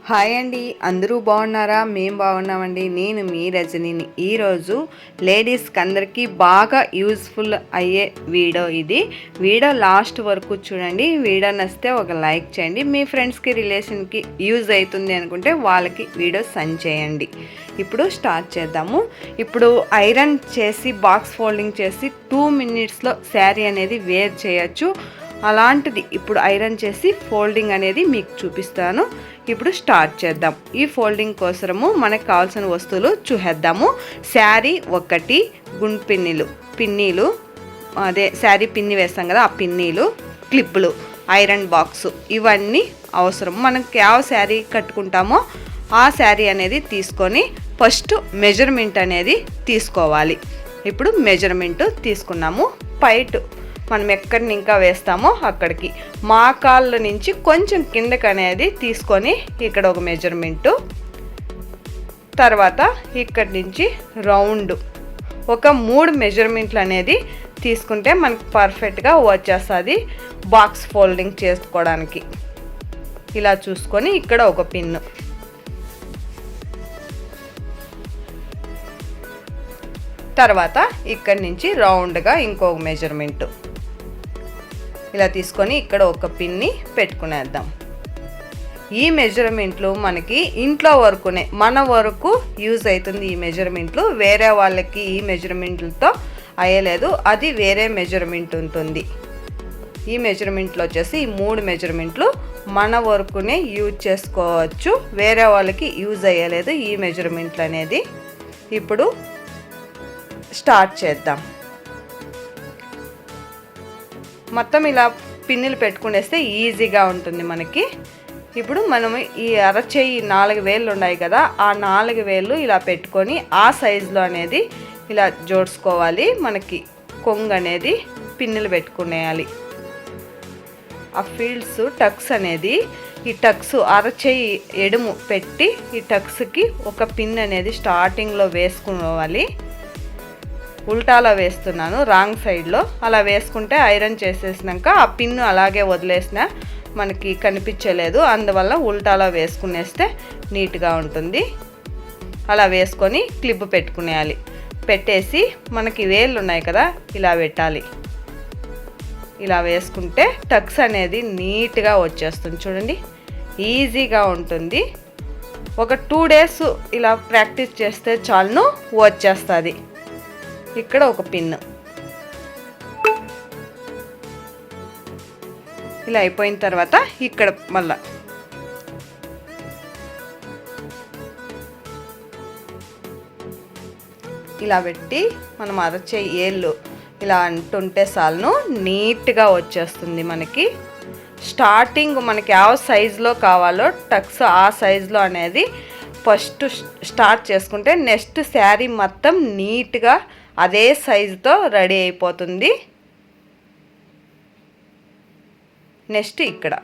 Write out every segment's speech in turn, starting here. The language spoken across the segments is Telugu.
హాయ్ అండి, అందరూ బాగున్నారా? మేము బాగున్నామండి. నేను మీ రజనీని. ఈరోజు లేడీస్కి అందరికీ బాగా యూజ్ఫుల్ అయ్యే వీడియో ఇది. వీడియో లాస్ట్ వరకు చూడండి. వీడియో నచ్చితే ఒక లైక్ చేయండి. మీ ఫ్రెండ్స్కి రిలేషన్కి యూజ్ అవుతుంది అనుకుంటే వాళ్ళకి వీడియో సెండ్ చేయండి. ఇప్పుడు స్టార్ట్ చేద్దాము. ఇప్పుడు ఐరన్ చేసి బాక్స్ ఫోల్డింగ్ చేసి 2 minutesలో శారీ అనేది వేర్ చేయొచ్చు. అలాంటిది ఇప్పుడు ఐరన్ చేసి ఫోల్డింగ్ అనేది మీకు చూపిస్తాను. ఇప్పుడు స్టార్ట్ చేద్దాం. ఈ ఫోల్డింగ్ కోసము మనకు కావాల్సిన వస్తువులు చూసేద్దాము. శారీ ఒకటి, గుండు పిన్నీలు అదే శారీ పిన్ని వేస్తాం కదా, ఆ పిన్నీలు, క్లిప్పులు, ఐరన్ బాక్సు ఇవన్నీ అవసరం. మనం ಯಾವ శారీ కట్టుకుంటామో ఆ శారీ అనేది తీసుకొని ఫస్ట్ మెజర్మెంట్ అనేది తీసుకోవాలి. ఇప్పుడు మెజర్మెంట్ తీసుకున్నాము. పైట్ మనం ఎక్కడిని ఇంకా వేస్తామో అక్కడికి మా కాళ్ళ నుంచి కొంచెం కిందకి అనేది తీసుకొని ఇక్కడ ఒక మెజర్మెంటు, తర్వాత ఇక్కడి నుంచి రౌండ్ ఒక 3 మెజర్మెంట్లు అనేది తీసుకుంటే మనకు పర్ఫెక్ట్గా వచ్చేస్తుంది బాక్స్ ఫోల్డింగ్ చేసుకోవడానికి. ఇలా చూసుకొని ఇక్కడ ఒక పిన్ను, తర్వాత ఇక్కడి నుంచి రౌండ్గా ఇంకొక మెజర్మెంటు ఇలా తీసుకొని ఇక్కడ ఒక పిన్ని పెట్టుకునేద్దాం. ఈ మెజర్మెంట్లు మనకి ఇంట్లో వరకునే, మన వరకు యూజ్ అవుతుంది. ఈ మెజర్మెంట్లు వేరే వాళ్ళకి ఈ మెజర్మెంట్లతో అయ్యలేదు, అది వేరే మెజర్మెంట్ ఉంటుంది. ఈ మెజర్మెంట్లు వచ్చేసి ఈ 3 మెజర్మెంట్లు మన వరకునే యూజ్ చేసుకోవచ్చు, వేరే వాళ్ళకి యూజ్ అయ్యలేదు ఈ మెజర్మెంట్లు అనేది. ఇప్పుడు స్టార్ట్ చేద్దాం. మొత్తం ఇలా పిన్నులు పెట్టుకునేస్తే ఈజీగా ఉంటుంది మనకి. ఇప్పుడు మనం ఈ అరచేయి 4 వేళ్ళు ఉన్నాయి కదా, ఆ 4 వేళ్ళు ఇలా పెట్టుకొని ఆ సైజులో అనేది ఇలా జోడ్చుకోవాలి. మనకి కొంగు అనేది పిన్నులు పెట్టుకునేయాలి. ఆ ఫీల్డ్స్ టక్స్ అనేది, ఈ టక్స్ అరచేయి ఎడుము పెట్టి ఈ టక్స్కి ఒక పిన్ అనేది స్టార్టింగ్లో వేసుకోవాలి. ఉల్టాలో వేస్తున్నాను, రాంగ్ సైడ్లో. అలా వేసుకుంటే ఐరన్ చేసేసినాక ఆ పిన్ను అలాగే వదిలేసినా మనకి కనిపించలేదు, అందువల్ల ఉల్టాలో వేసుకునేస్తే నీట్గా ఉంటుంది. అలా వేసుకొని క్లిప్ పెట్టుకునేయాలి. పెట్టేసి మనకి వేళ్ళు ఉన్నాయి కదా, ఇలా పెట్టాలి. ఇలా వేసుకుంటే టక్స్ అనేది నీట్గా వచ్చేస్తుంది. చూడండి, ఈజీగా ఉంటుంది. ఒక 2 days ఇలా ప్రాక్టీస్ చేస్తే చాలును వచ్చేస్తుంది. ఇక్కడ ఒక పిన్ ఇలా అయిపోయిన తర్వాత ఇక్కడ మళ్ళా ఇలా పెట్టి మనం అరచే ఏళ్ళు ఇలా అంటుంటే చాలును నీట్గా వచ్చేస్తుంది మనకి. స్టార్టింగ్ మనకి ಯಾವ సైజులో కావాలో టక్స్ ఆ సైజులో అనేది ఫస్ట్ స్టార్ట్ చేసుకుంటే నెక్స్ట్ శారీ మొత్తం నీట్గా అదే సైజుతో రెడీ అయిపోతుంది. నెక్స్ట్ ఇక్కడ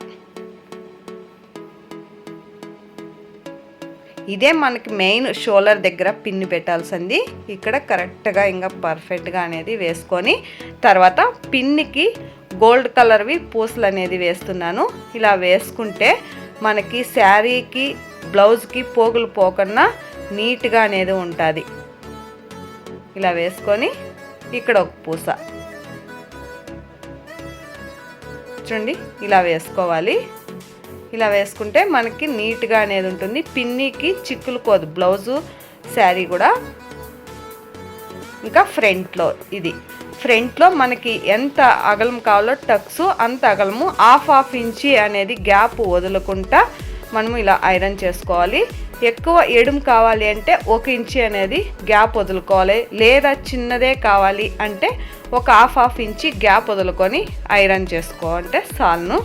ఇదే మనకి మెయిన్ షోల్డర్ దగ్గర పిన్ పెట్టాల్సింది. ఇక్కడ కరెక్ట్గా ఇంకా పర్ఫెక్ట్గా అనేది వేసుకొని తర్వాత పిన్నికి గోల్డ్ కలర్వి పూసలు అనేది వేస్తున్నాను. ఇలా వేసుకుంటే మనకి శారీకి బ్లౌజ్కి పోగులు పోకుండా నీట్గా అనేది ఉంటుంది. ఇలా వేసుకొని ఇక్కడ ఒక పూస చూడండి, ఇలా వేసుకోవాలి. ఇలా వేసుకుంటే మనకి నీట్గా అనేది ఉంటుంది. పిన్నికి చిక్కులు కోదు బ్లౌజు శారీ కూడా. ఇంకా ఫ్రంట్లో మనకి ఎంత అగలం కావాలో టక్స్ అంత అగలము 1/2 ఇంచి అనేది గ్యాప్ వదులుకుంటా మనము ఇలా ఐరన్ చేసుకోవాలి. ఎక్కువ ఎడుము కావాలి అంటే 1 ఇంచి అనేది గ్యాప్ వదులుకోవాలి, లేదా చిన్నదే కావాలి అంటే ఒక 1/2 ఇంచి గ్యాప్ వదులుకొని ఐరన్ చేసుకోవాలంటే చాలును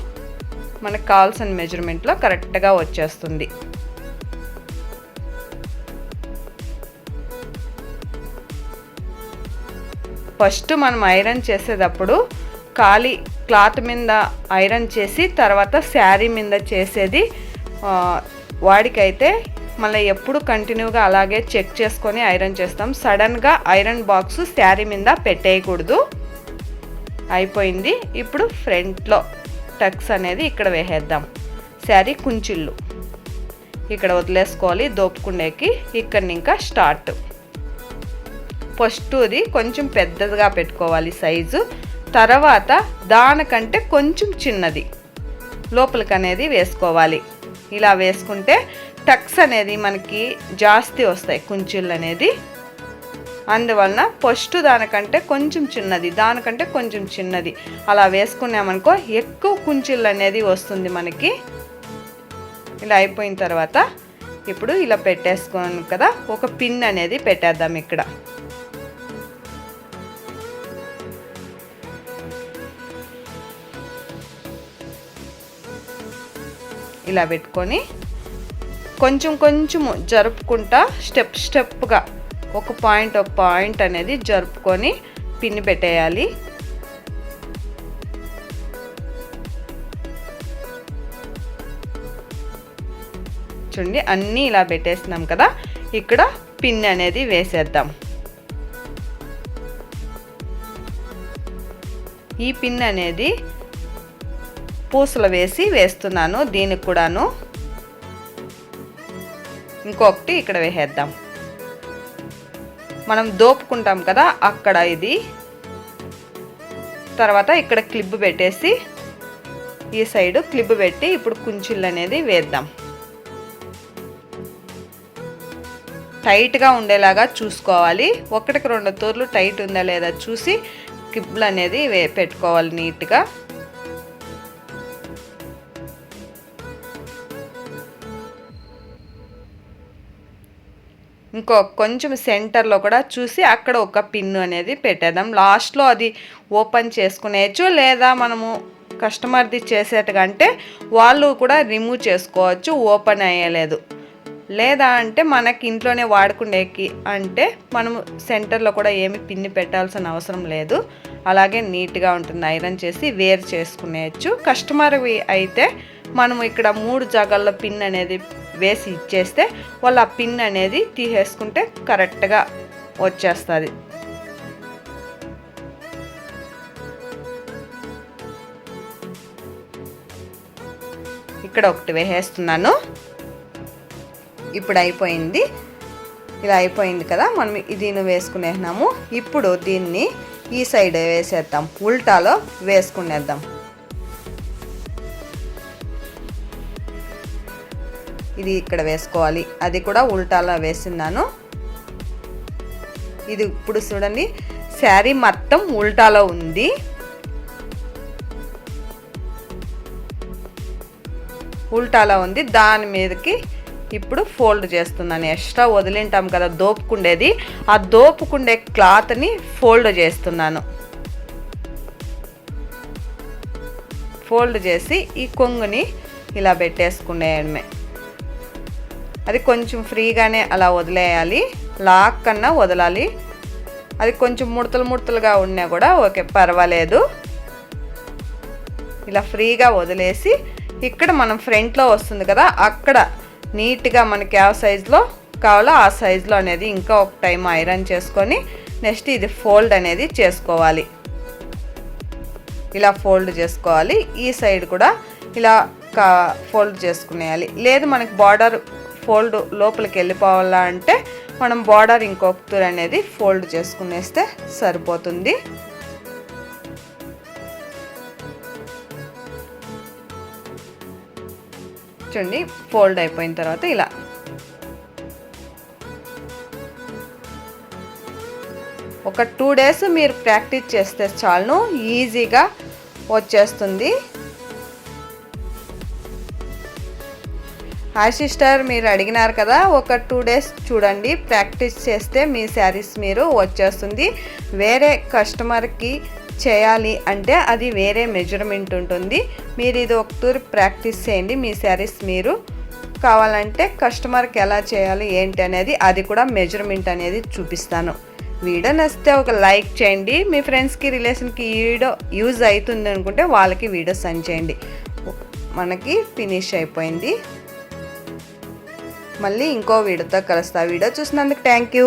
మనకు కావాల్సిన మెజర్మెంట్లో కరెక్ట్గా వచ్చేస్తుంది. ఫస్ట్ మనం ఐరన్ చేసేటప్పుడు ఖాళీ క్లాత్ మీద ఐరన్ చేసి తర్వాత శారీ మీద చేసేది వాడికైతే మళ్ళీ ఎప్పుడు కంటిన్యూగా అలాగే చెక్ చేసుకొని ఐరన్ చేస్తాం. సడన్గా ఐరన్ బాక్స్ శారీ మీద పెట్టేయకూడదు. అయిపోయింది. ఇప్పుడు ఫ్రంట్లో టక్స్ అనేది ఇక్కడ వేసేద్దాం. శారీ కుంచిళ్ళు ఇక్కడ వదిలేసుకోవాలి దోపుకుండేకి. ఇక్కడ ఇంకా స్టార్ట్. ఫస్ట్ ఇది కొంచెం పెద్దదిగా పెట్టుకోవాలి సైజు, తర్వాత దానికంటే కొంచెం చిన్నది లోపలికి అనేది వేసుకోవాలి. ఇలా వేసుకుంటే టక్స్ అనేది మనకి జాస్తి వస్తాయి కుంచీలు అనేది. అందువలన ఫస్ట్ దానికంటే కొంచెం చిన్నది, దానికంటే కొంచెం చిన్నది అలా వేసుకున్నామనుకో ఎక్కువ కుంచీలు అనేది వస్తుంది మనకి. ఇలా అయిపోయిన తర్వాత ఇప్పుడు ఇలా పెట్టేసుకోను కదా, ఒక పిన్ అనేది పెట్టేద్దాం ఇక్కడ. ఇలా పెట్టుకొని కొంచెం కొంచెం జరుపుకుంటా స్టెప్గా ఒక పాయింట్ అనేది జరుపుకొని పిన్ పెట్టేయాలి. చూడండి అన్నీ ఇలా పెట్టేసినాం కదా, ఇక్కడ పిన్ అనేది వేసేద్దాం. ఈ పిన్ అనేది పూసలు వేస్తున్నాను దీనికి కూడాను. ఇంకొకటి ఇక్కడ వేసేద్దాం. మనం దోపుకుంటాం కదా అక్కడ ఇది. తర్వాత ఇక్కడ క్లిప్ పెట్టేసి ఈ సైడు క్లిప్ పెట్టి ఇప్పుడు కుంచిళ్ళు అనేది వేద్దాం. టైట్గా ఉండేలాగా చూసుకోవాలి. ఒకటికి 2 తూర్లు టైట్ ఉందా లేదా చూసి క్లిప్లు అనేది పెట్టుకోవాలి నీట్గా. కొంచెం సెంటర్లో కూడా చూసి అక్కడ ఒక పిన్ అనేది పెట్టేద్దాం. లాస్ట్లో అది ఓపెన్ చేసుకునేయచ్చు, లేదా మనము కస్టమర్ది చేసేటంటే వాళ్ళు కూడా రిమూవ్ చేసుకోవచ్చు ఓపెన్ అయ్యలేదు. లేదా అంటే మనకి ఇంట్లోనే వాడుకునేకి అంటే మనము సెంటర్లో కూడా ఏమి పిన్ని పెట్టాల్సిన అవసరం లేదు. అలాగే నీట్గా ఉంటుంది. ఐరన్ చేసి వేర్ చేసుకునేయచ్చు. కస్టమర్వి అయితే మనము ఇక్కడ 3 జాగాల్లో పిన్ అనేది వేసి ఇచ్చేస్తే వాళ్ళు ఆ పిన్ అనేది తీసేసుకుంటే కరెక్ట్గా వచ్చేస్తుంది. ఇక్కడ ఒకటి వేసేస్తున్నాను. ఇప్పుడు అయిపోయింది. ఇలా అయిపోయింది కదా, మనం దీన్ని వేసుకునేసినాము. ఇప్పుడు దీన్ని ఈ సైడ్ వేసేద్దాం, ఉల్టాలో వేసుకునేద్దాం. ఇది ఇక్కడ వేసుకోవాలి, అది కూడా ఉల్టాలో వేస్తున్నాను. ఇది ఇప్పుడు చూడండి శారీ మొత్తం ఉల్టాలో ఉంది. ఉల్టాలో ఉంది. దాని మీదకి ఇప్పుడు ఫోల్డ్ చేస్తున్నాను. ఎక్స్ట్రా వదిలింటాం కదా దోపుకుండేది, ఆ దోపుకుండే క్లాత్ని ఫోల్డ్ చేస్తున్నాను. ఫోల్డ్ చేసి ఈ కొంగుని ఇలా పెట్టేసుకునేయడమే. అది కొంచెం ఫ్రీగానే అలా వదిలేయాలి, లాక్ కన్నా వదలాలి. అది కొంచెం ముడతలుగా ఉన్నా కూడా ఓకే పర్వాలేదు. ఇలా ఫ్రీగా వదిలేసి ఇక్కడ మనం ఫ్రంట్లో వస్తుంది కదా అక్కడ నీట్గా మనకి ఆ సైజులో కావాలో ఆ సైజులో అనేది ఇంకా ఒక టైం ఐరన్ చేసుకొని నెక్స్ట్ ఇది ఫోల్డ్ అనేది చేసుకోవాలి. ఇలా ఫోల్డ్ చేసుకోవాలి. ఈ సైడ్ కూడా ఇలా ఫోల్డ్ చేసుకునేయాలి. లేదు మనకి బార్డర్ ఫోల్డ్ లోపలికి వెళ్ళిపోవాలా అంటే మనం బార్డర్ ఇంకొక తూరు అనేది ఫోల్డ్ చేసుకునేస్తే సరిపోతుంది. చూడండి ఫోల్డ్ అయిపోయిన తర్వాత ఇలా ఒక 2 డేస్ మీరు ప్రాక్టీస్ చేస్తే చాలు, ఈజీగా వచ్చేస్తుంది. హాయ్ సిస్టర్, మీరు అడిగినారు కదా, ఒక 2 డేస్ చూడండి, ప్రాక్టీస్ చేస్తే మీ శారీస్ మీరు వచ్చేస్తుంది. వేరే కస్టమర్కి చేయాలి అంటే అది వేరే మెజర్మెంట్ ఉంటుంది. మీరు ఇది ఒక తూరి ప్రాక్టీస్ చేయండి, మీ శారీస్ మీరు కావాలంటే కస్టమర్కి ఎలా చేయాలి ఏంటి అనేది అది కూడా మెజర్మెంట్ అనేది చూపిస్తాను. వీడియో నచ్చితే ఒక లైక్ చేయండి. మీ ఫ్రెండ్స్కి రిలేషన్కి ఈ వీడియో యూజ్ అవుతుంది అనుకుంటే వాళ్ళకి వీడియో సెండ్ చేయండి. మనకి ఫినిష్ అయిపోయింది. మళ్ళీ ఇంకో వీడియోతో కలుస్తా. వీడియో చూసినందుకు థ్యాంక్ యూ.